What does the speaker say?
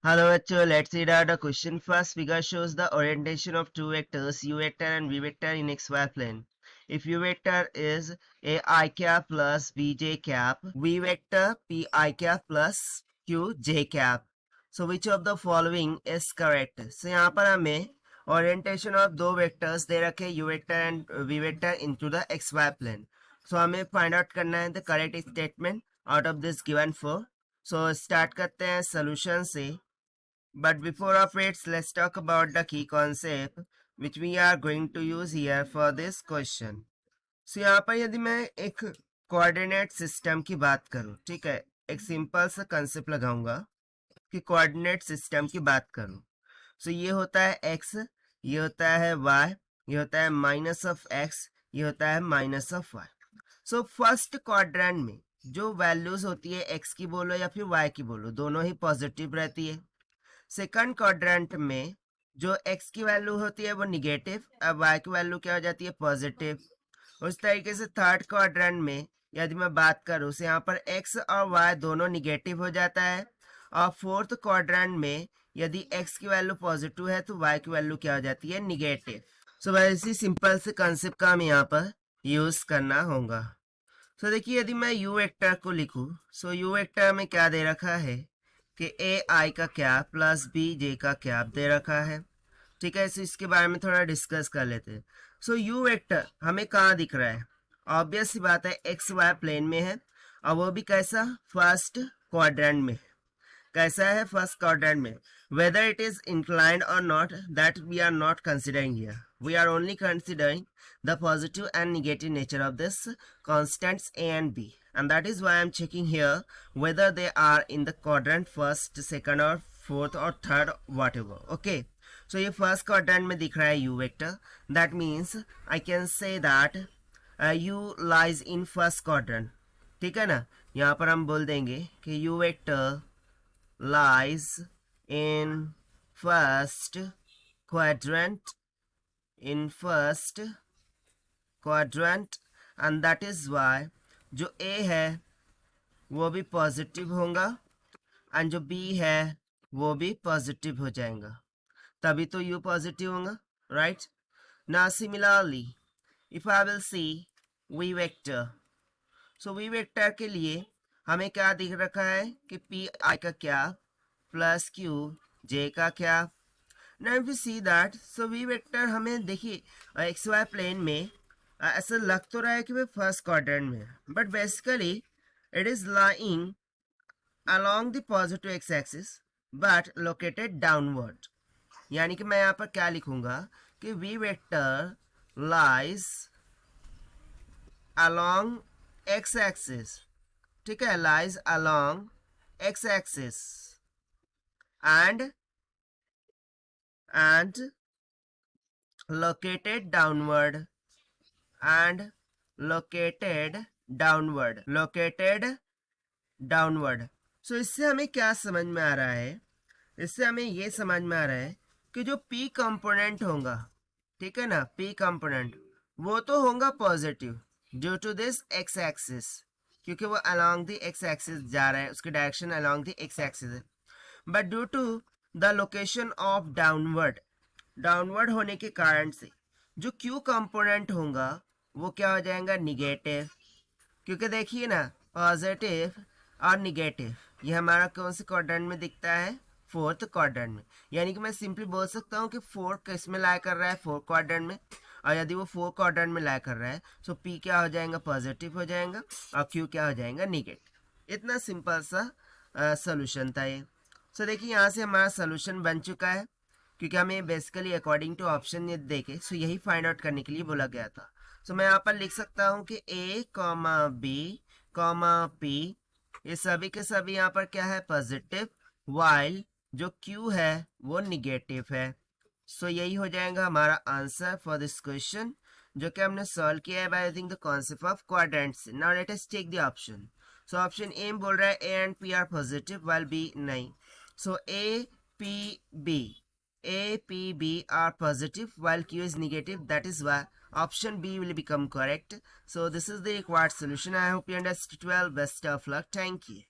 Hello bachcho, let's read out the question. First figure shows the orientation of two vectors u vector and v vector in xy plane. If u vector is a I cap plus b j cap, v vector p I cap plus q j cap. So which of the following is correct? So यहाँ पर हमें orientation of दो vectors दे रखे u vector and v vector into the xy plane. So हमें find out करना है the correct statement out of this given four. So start करते हैं solution से. But before of it, let's talk about the key concept which we are going to use here for this question. So यहाँ पर यदि मैं एक coordinate system की बात करूँ, ठीक है, एक सिंपल सा कंसेप्ट लगाऊंगा कि कोऑर्डिनेट सिस्टम की बात करूँ. सो ये होता है x, ये होता है y, ये होता है माइनस ऑफ x, ये होता है minus of y. So first quadrant में जो वैल्यूज होती है x की बोलो या फिर y की बोलो, दोनों ही पॉजिटिव रहती है. सेकंड क्वाड्रेंट में जो x की वैल्यू होती है वो निगेटिव, अब y की वैल्यू क्या हो जाती है पॉजिटिव. उस तरीके से थर्ड क्वाड्रेंट में यदि मैं बात करूँ तो यहाँ पर x और y दोनों निगेटिव हो जाता है. और फोर्थ क्वाड्रेंट में यदि x की वैल्यू पॉजिटिव है तो y की वैल्यू क्या हो जाती है निगेटिव. सो वैसे सिंपल से कंसेप्ट का हमें यहाँ पर यूज करना होगा. सो देखिए यदि मैं u वेक्टर को लिखूँ, सो u वेक्टर में क्या दे रखा है कि ए आई का कैप प्लस बी जे का कैप दे रखा है. ठीक है, सो इसके बारे में थोड़ा डिस्कस कर लेते हैं. सो यू वेक्टर हमें कहाँ दिख रहा है? ऑब्वियस सी बात है एक्स वाई प्लेन में है, और वो भी कैसा? फर्स्ट क्वाड्रेंट में. कैसा है? फर्स्ट क्वाड्रेंट में. वेदर इट इज इंक्लाइंड और not, that we are not considering here. We are only considering the positive and negative nature of this constants a and b, and that is why I am checking here whether they are in the quadrant first, second or fourth or third, whatever. Okay, so ये first quadrant में दिख रहा है u vector. That means I can say that u lies in first quadrant. ठीक है ना? यहाँ पर हम बोल देंगे कि u vector lies in first quadrant, and that is why जो A है वो भी पॉजिटिव होगा एंड जो B है वो भी पॉजिटिव हो जाएगा, तभी तो U पॉजिटिव होगा, right. Now similarly if I will see V vector, so V vector के लिए हमें क्या दिख रखा है कि P I का क्या प्लस Q J का क्या. Now if you see that, so V vector हमें देखिए एक्स वाई प्लेन में ऐसा लग तो रहा है कि वो फर्स्ट क्वाड्रेंट में है, but basically it is lying along the positive x axis but located downward. यानी कि मैं यहाँ पर क्या लिखूंगा कि V vector lies along x axis. ठीक है, lies along x axis and located downward, सो इससे हमें क्या समझ में आ रहा है? इससे हमें ये समझ में आ रहा है कि जो P कंपोनेंट होगा, ठीक है ना, P कंपोनेंट वो तो होगा positive due to this x axis, क्योंकि वो अलोंग द एक्स एक्सिस जा रहा है, उसकी direction along the x axis है. But due to the location of downward होने के कारण से जो Q कंपोनेंट होगा वो क्या हो जाएगा निगेटिव. क्योंकि देखिए ना, पॉजिटिव और निगेटिव ये हमारा कौन से क्वाड्रेंट में दिखता है? फोर्थ क्वाड्रेंट में. यानी कि मैं सिंपली बोल सकता हूँ कि फोर्थ किस में लाई कर रहा है? फोर्थ क्वाड्रेंट में. और यदि वो फोर्थ क्वाड्रेंट में लाई कर रहा है तो P क्या हो जाएगा? पॉजिटिव हो जाएगा, और Q क्या हो जाएगा? निगेटिव. इतना सिंपल सा सोल्यूशन था ये. सो देखिए यहाँ से हमारा सोल्यूशन बन चुका है, क्योंकि हमें बेसिकली अकॉर्डिंग टू ऑप्शन ये देखे, सो यही फाइंड आउट करने के लिए बोला गया था. सो मैं यहाँ पर लिख सकता हूँ कि A, B, P ये सभी के सभी यहाँ पर क्या है? पॉजिटिव, वाइल जो Q है वो निगेटिव है. सो यही हो जाएगा हमारा आंसर फॉर दिस क्वेश्चन, जो कि हमने सॉल्व किया है by using the concept of quadrants. Now let us take the option. So option A बोल रहा है A and P are positive while B नहीं. सो A, P, B are positive while Q is negative. That is why option B will become correct. So this is the required solution. I hope you understood well. Best of luck. Thank you.